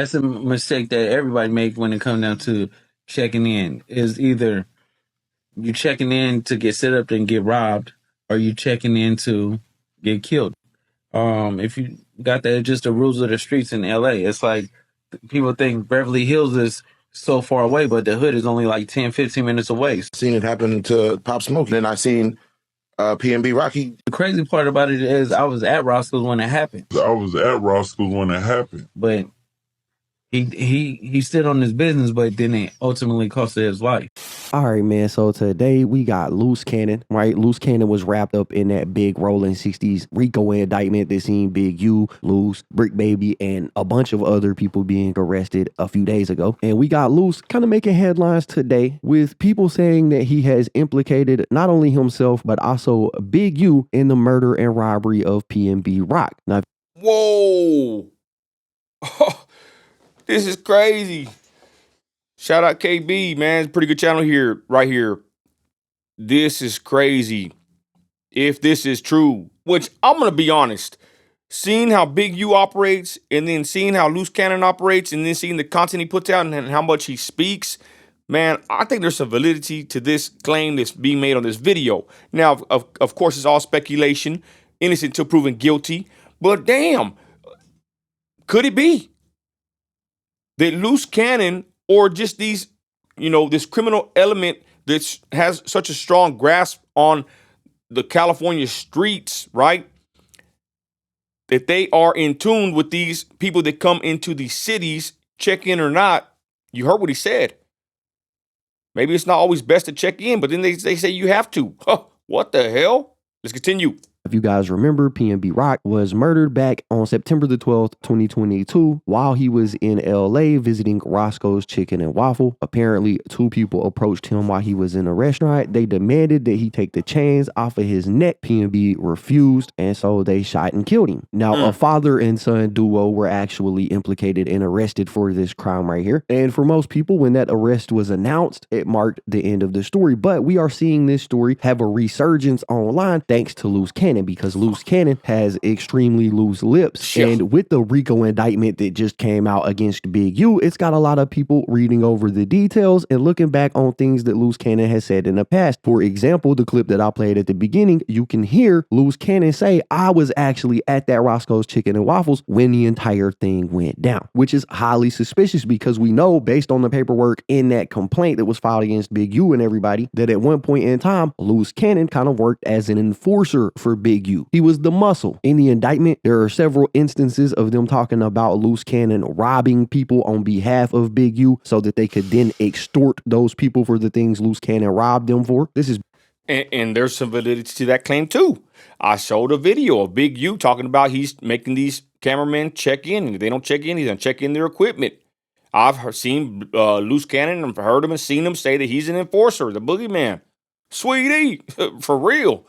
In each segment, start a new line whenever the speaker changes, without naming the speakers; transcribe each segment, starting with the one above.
That's a mistake that everybody makes when it comes down to checking in. Is either you checking in to get set up and get robbed, or you checking in to get killed. If you got that, just the rules of the streets in LA. It's like people think Beverly Hills is so far away, but the hood is only like 10, 15 minutes away.
Seen it happen to Pop Smoke. Then I seen PNB Rocky.
The crazy part about it is I was at Roscoe's when it happened. But he stood on his business, but then it ultimately cost his life.
All right, man. So today we got Luce Cannon, right? Luce Cannon was wrapped up in that big rolling 60s RICO indictment that seen Big U, Luce, Brick Baby, and a bunch of other people being arrested a few days ago. And we got Luce kind of making headlines today with people saying that he has implicated not only himself, but also Big U in the murder and robbery of PNB Rock. Now,
whoa. This is crazy. Shout out KB, man. Pretty good channel here, right here. This is crazy. If this is true, which I'm going to be honest, seeing how Big U operates and then seeing how Luce Cannon operates and then seeing the content he puts out and how much he speaks, man, I think there's some validity to this claim that's being made on this video. Now, of course, it's all speculation, innocent until proven guilty, but damn, could it be that Luce Cannon or just these, this criminal element that has such a strong grasp on the California streets, right? That they are in tune with these people that come into these cities, check in or not. You heard what he said. Maybe it's not always best to check in, but then they say you have to. Huh, what the hell? Let's continue.
if you guys remember, PNB Rock was murdered back on September the 12th, 2022, while he was in LA visiting Roscoe's Chicken and Waffle. Apparently, two people approached him while he was in a restaurant. They demanded that he take the chains off of his neck. PNB refused, and so they shot and killed him. Now, a father and son duo were actually implicated and arrested for this crime right here. And for most people, when that arrest was announced, it marked the end of the story. But we are seeing this story have a resurgence online thanks to Luce Cannon, because Luce Cannon has extremely loose lips.
Yeah.
And with the RICO indictment that just came out against Big U, it's got a lot of people reading over the details and looking back on things that Luce Cannon has said in the past. For example, the clip that I played at the beginning, you can hear Luce Cannon say, "I was actually at that Roscoe's Chicken and Waffles when the entire thing went down," which is highly suspicious because we know, based on the paperwork in that complaint that was filed against Big U and everybody, that at one point in time, Luce Cannon kind of worked as an enforcer for Big U. He was the muscle. In the indictment, there are several instances of them talking about Luce Cannon robbing people on behalf of Big U so that they could then extort those people for the things Luce Cannon robbed them for. This is
And there's some validity to that claim too. I showed a video of Big U talking about he's making these cameramen check in. If they don't check in, he's gonna check in their equipment. I've seen Luce Cannon and heard him and seen him say that he's an enforcer, the boogeyman. Sweetie, for real.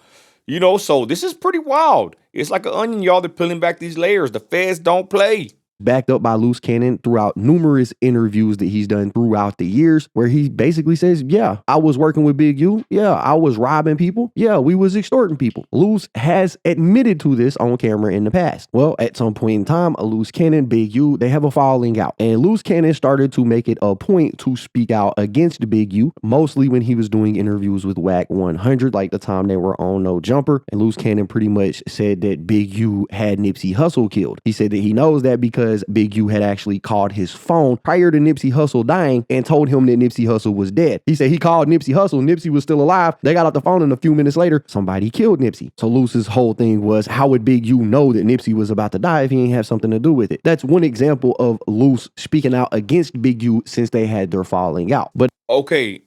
You know, so this is pretty wild. It's like an onion, y'all. They're peeling back these layers. The feds don't play.
backed up by Luce Cannon throughout numerous interviews that he's done throughout the years, where he basically says, yeah, I was working with Big U. Yeah, I was robbing people. Yeah, we was extorting people. Luce has admitted to this on camera in the past. Well, at some point in time, Luce Cannon, Big U, they have a falling out. And Luce Cannon started to make it a point to speak out against Big U, mostly when he was doing interviews with Whack 100, like the time they were on No Jumper. And Luce Cannon pretty much said that Big U had Nipsey Hussle killed. He said that he knows that because Big U had actually called his phone prior to Nipsey Hussle dying and told him that Nipsey Hussle was dead. He said he called Nipsey Hussle. Nipsey was still alive. They got off the phone, and a few minutes later, somebody killed Nipsey. So Luce's whole thing was, how would Big U know that Nipsey was about to die if he didn't have something to do with it? That's one example of Luce speaking out against Big U since they had their falling out. But
okay,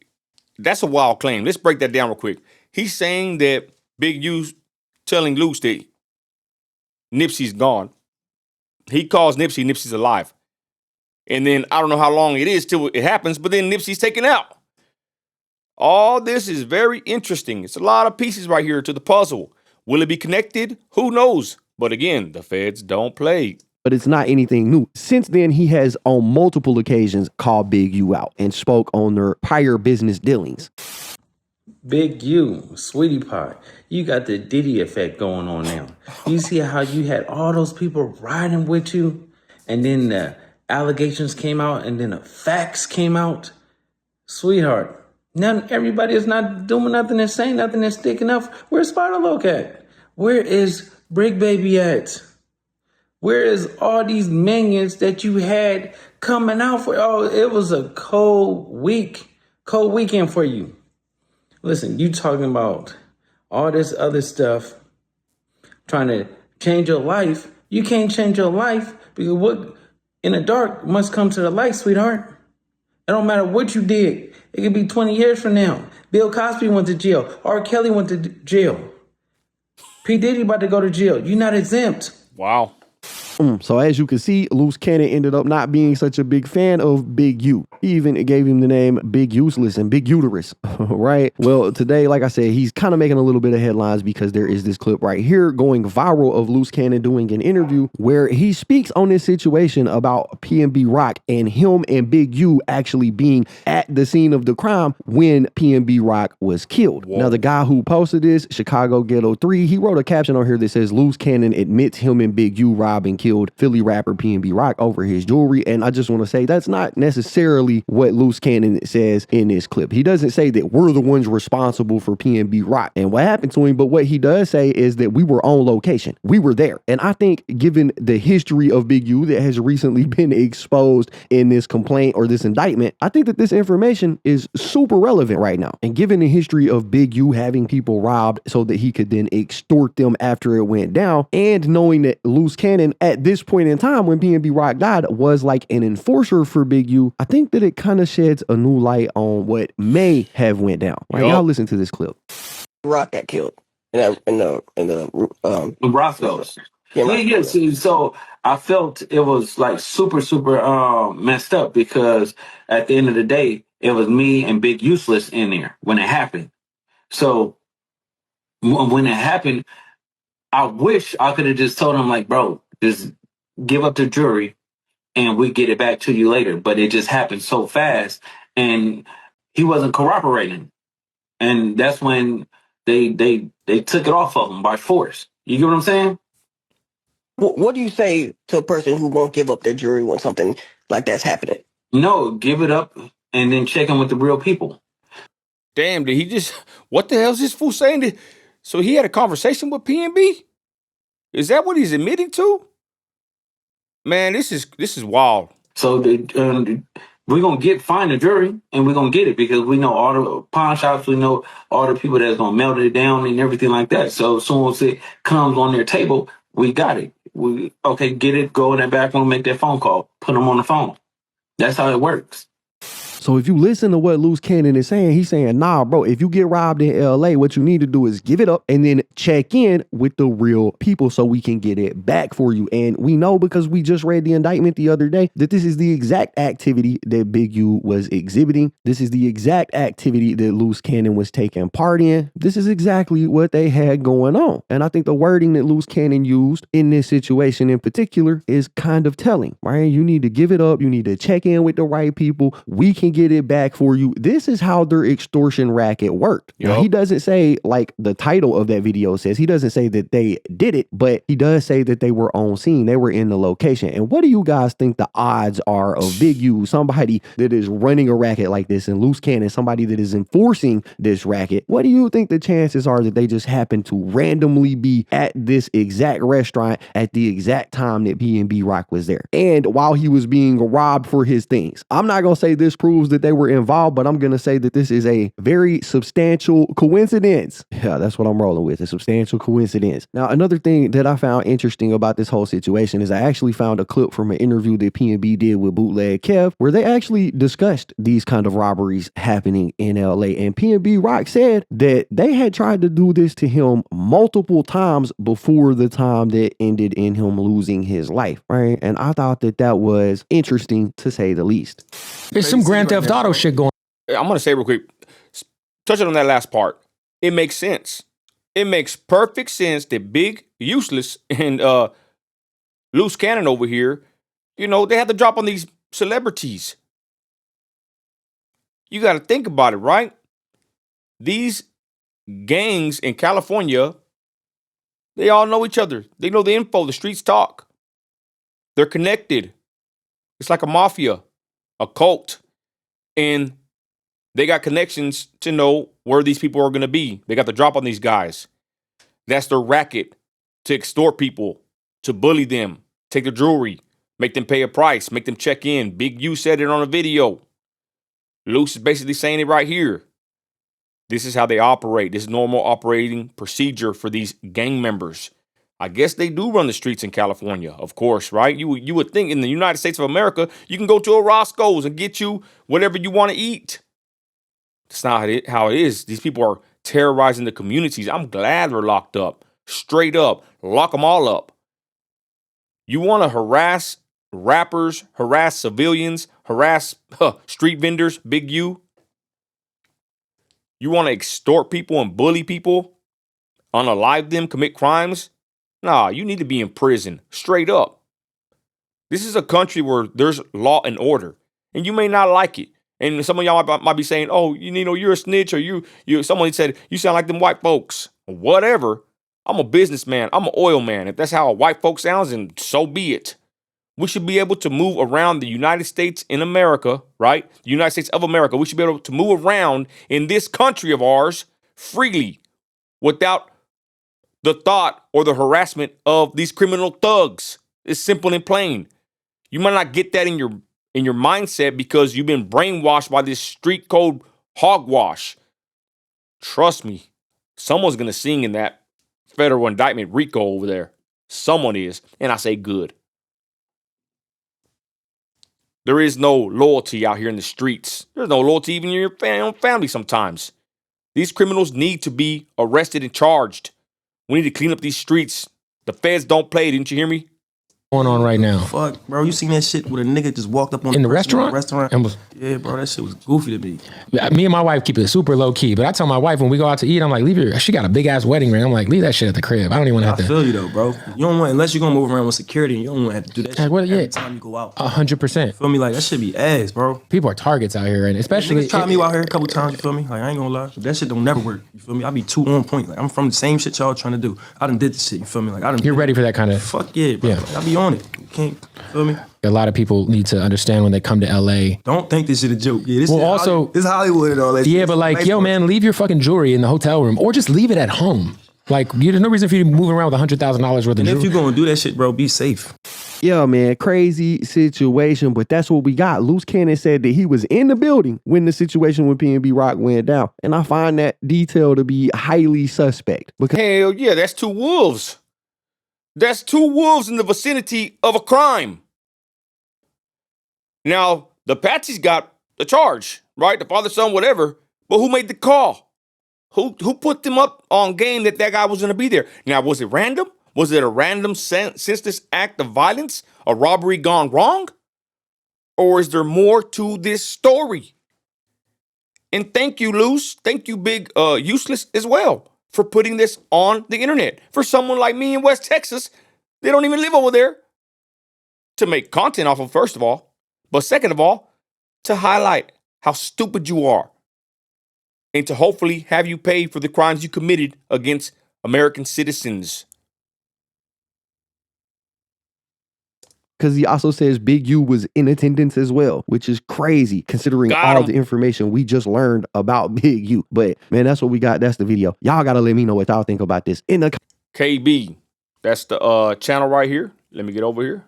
that's a wild claim. Let's break that down real quick. He's saying that Big U's telling Luce that Nipsey's gone. He calls Nipsey, Nipsey's alive. And then I don't know how long it is till it happens, but then Nipsey's taken out. All this is very interesting. It's a lot of pieces right here to the puzzle. Will it be connected? Who knows? But again, the feds don't play.
But it's not anything new. Since then, he has on multiple occasions called Big U out and spoke on their prior business dealings.
Big U, sweetie pie, you got the Diddy effect going on now. You see how you had all those people riding with you, and then allegations came out and then the facts came out. Sweetheart, now everybody is not doing nothing and saying nothing and sticking up. Where's Spider-Loc at? Where is Brick Baby at? Where is all these minions that you had coming out for? Oh, it was a cold weekend for you. Listen, you talking about all this other stuff, trying to change your life. You can't change your life because what in the dark must come to the light, sweetheart. It don't matter what you did. It could be 20 years from now. Bill Cosby went to jail. R. Kelly went to jail. P. Diddy about to go to jail. You're not exempt.
Wow.
So as you can see, Luce Cannon ended up not being such a big fan of Big U. He even gave him the name Big Useless and Big Uterus, right? Well, today, like I said, he's kind of making a little bit of headlines because there is this clip right here going viral of Luce Cannon doing an interview where he speaks on this situation about PNB Rock and him and Big U actually being at the scene of the crime when PNB Rock was killed. Whoa. Now, the guy who posted this, Chicago Ghetto 3, he wrote a caption on here that says, Luce Cannon admits him and Big U robbed and killed Philly rapper PNB Rock over his jewelry. And I just want to say that's not necessarily what Luce Cannon says in this clip. He doesn't say that we're the ones responsible for PNB Rock and what happened to him, but what he does say is that we were on location. We were there. And I think given the history of Big U that has recently been exposed in this complaint or this indictment, I think that this information is super relevant right now. And given the history of Big U having people robbed so that he could then extort them after it went down, and knowing that Luce Cannon at this point in time when PNB Rock died was like an enforcer for Big U, I think that it kind of sheds a new light on what may have went down. Right, y'all listen to this clip.
Rock got killed in the
Roscoe's. Yeah. So I felt it was like super messed up because at the end of the day, it was me and Big Useless in there when it happened. So when it happened, I wish I could have just told him like, bro, just give up the jury and we get it back to you later. But it just happened so fast and he wasn't cooperating. And that's when they took it off of him by force. You get what I'm saying?
What do you say to a person who won't give up their jury when something like that's happening?
No, give it up and then check in with the real people.
Damn, did he just, what the hell is this fool saying? So he had a conversation with PNB? Is that what he's admitting to? Man, this is wild.
So we're going to find a jury and we're going to get it because we know all the pawn shops, we know all the people that's going to melt it down and everything like that. So as soon as it comes on their table, we got it. Get it, go in that back room, make that phone call, put them on the phone. That's how it works.
So if you listen to what Luce Cannon is saying, he's saying, nah, bro, if you get robbed in LA, what you need to do is give it up and then check in with the real people so we can get it back for you. And we know because we just read the indictment the other day that this is the exact activity that Big U was exhibiting. This is the exact activity that Luce Cannon was taking part in. This is exactly what they had going on. And I think the wording that Luce Cannon used in this situation in particular is kind of telling, right? You need to give it up. You need to check in with the right people. We can get it back for you. This is how their extortion racket worked. Yep. Now, he doesn't say, like the title of that video says, he doesn't say that they did it, but he does say that they were on scene. They were in the location. And what do you guys think the odds are of Big U, somebody that is running a racket like this, and Luce Cannon, somebody that is enforcing this racket? What do you think the chances are that they just happen to randomly be at this exact restaurant at the exact time that PNB Rock was there? And while he was being robbed for his things. I'm not going to say this proves that they were involved, but I'm going to say that this is a very substantial coincidence. Yeah, that's what I'm rolling with, a substantial coincidence. Now, another thing that I found interesting about this whole situation is I actually found a clip from an interview that PNB did with Bootleg Kev, where they actually discussed these kind of robberies happening in LA. And PNB Rock said that they had tried to do this to him multiple times before the time that ended in him losing his life, right? And I thought that that was interesting to say the least.
There's some Grand Theft Auto shit going on.
I'm going to say real quick, touching on that last part, it makes sense. It makes perfect sense that Big Useless and Luce Cannon over here, you know, they have to drop on these celebrities. You got to think about it, right? These gangs in California, they all know each other. They know the info. The streets talk. They're connected. It's like a mafia, a cult. And they got connections to know where these people are going to be. They got the drop on these guys. That's their racket, to extort people, to bully them, take their jewelry, make them pay a price, make them check in. Big U said it on a video. Luce is basically saying it right here. This is how they operate. This is normal operating procedure for these gang members. I guess they do run the streets in California, of course, right? You would think in the United States of America, you can go to a Roscoe's and get you whatever you want to eat. That's not how it is. These people are terrorizing the communities. I'm glad they're locked up. Straight up. Lock them all up. You want to harass rappers, harass civilians, harass street vendors, Big U? You want to extort people and bully people? Unalive them, commit crimes? Nah, you need to be in prison. Straight up. This is a country where there's law and order. And you may not like it. And some of y'all might be saying, oh, you're a snitch, or you someone said, you sound like them white folks. Whatever. I'm a businessman. I'm an oil man. If that's how a white folk sounds, then so be it. We should be able to move around the United States in America, right? The United States of America. We should be able to move around in this country of ours freely without the thought or the harassment of these criminal thugs. It's simple and plain. You might not get that in your mindset because you've been brainwashed by this street code hogwash. Trust me, someone's going to sing in that federal indictment RICO over there. Someone is, and I say good. There is no loyalty out here in the streets. There's no loyalty even in your own family sometimes. These criminals need to be arrested and charged. We need to clean up these streets. The feds don't play, didn't you hear me?
Going on right now.
Fuck, bro, you seen that shit where a nigga just walked up on
In the restaurant?
Yeah, bro, that shit was goofy to me.
Me and my wife keep it super low key, but I tell my wife when we go out to eat, I'm like, leave her. She got a big ass wedding ring. I'm like, leave that shit at the crib. I don't even want to have to.
I feel you though, bro. You don't want, unless you're gonna move around with security, and you don't want to have to do that shit every time you go out.
100%.
Feel me? Like that should be ass, bro.
People are targets out here, and especially
niggas tried me out here a couple times. You feel me? Like I ain't gonna lie, that shit don't never work. You feel me? I be too on point. Like I'm from the same shit y'all trying to do. I done did this shit. You feel me? Like I done.
You're ready for that kind of.
Fuck yeah, bro.
Yeah.
Like, I be on it. You can't. Feel me?
A lot of people need to understand when they come to LA.
Don't think this shit a joke. Yeah, this
Well,
shit
also-
this Hollywood and all that.
Yeah,
shit.
but like,
Nice
yo,
one.
man, leave your fucking jewelry in the hotel room, or just leave it at home. Like, there's no reason for you to be moving around with $100,000 worth of
And if
jewelry.
you gonna do that shit, bro, be safe.
Yeah, man, crazy situation, but that's what we got. Luce Cannon said that he was in the building when the situation with PNB Rock went down, and I find that detail to be highly suspect. Because
Hell yeah, that's two wolves. That's two wolves in the vicinity of a crime. Now, the Patsies got the charge, right? The father, son, whatever. But who made the call? Who put them up on game that guy was going to be there? Now, was it random? Was it a random senseless act of violence? A robbery gone wrong? Or is there more to this story? And thank you, Luce. Thank you, Big Useless, as well, for putting this on the internet. For someone like me in West Texas, they don't even live over there, to make content off of, first of all. But second of all, to highlight how stupid you are and to hopefully have you pay for the crimes you committed against American citizens.
because he also says Big U was in attendance as well, which is crazy considering all the information we just learned about Big U. But man, that's what we got. That's the video. Y'all gotta let me know what y'all think about this in the
KB, that's the channel right here. Let me get over here.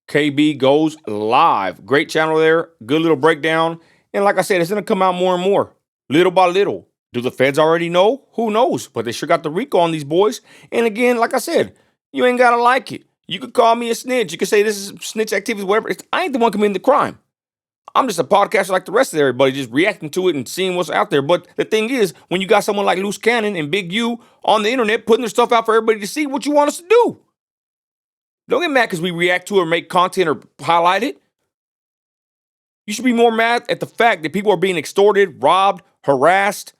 KB goes live. Great channel there. Good little breakdown. And like I said, it's going to come out more and more, little by little. Do the feds already know? Who knows? But they sure got the RICO on these boys. And again, like I said, you ain't got to like it. You could call me a snitch. You could say this is snitch activity, whatever. I ain't the one committing the crime. I'm just a podcaster like the rest of everybody, just reacting to it and seeing what's out there. But the thing is, when you got someone like Luce Cannon and Big U on the internet putting their stuff out for everybody to see, what you want us to do? Don't get mad because we react to it or make content or highlight it. You should be more mad at the fact that people are being extorted, robbed, harassed.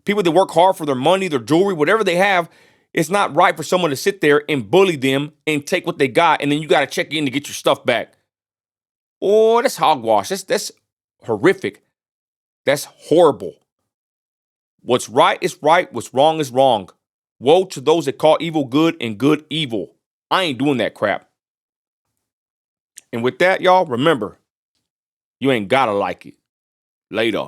People that work hard for their money, their jewelry, whatever they have. It's not right for someone to sit there and bully them and take what they got, and then you got to check in to get your stuff back. Oh, that's hogwash. That's horrific. That's horrible. What's right is right. What's wrong is wrong. Woe to those that call evil good and good evil. I ain't doing that crap. And with that, y'all, remember, you ain't gotta like it. Later.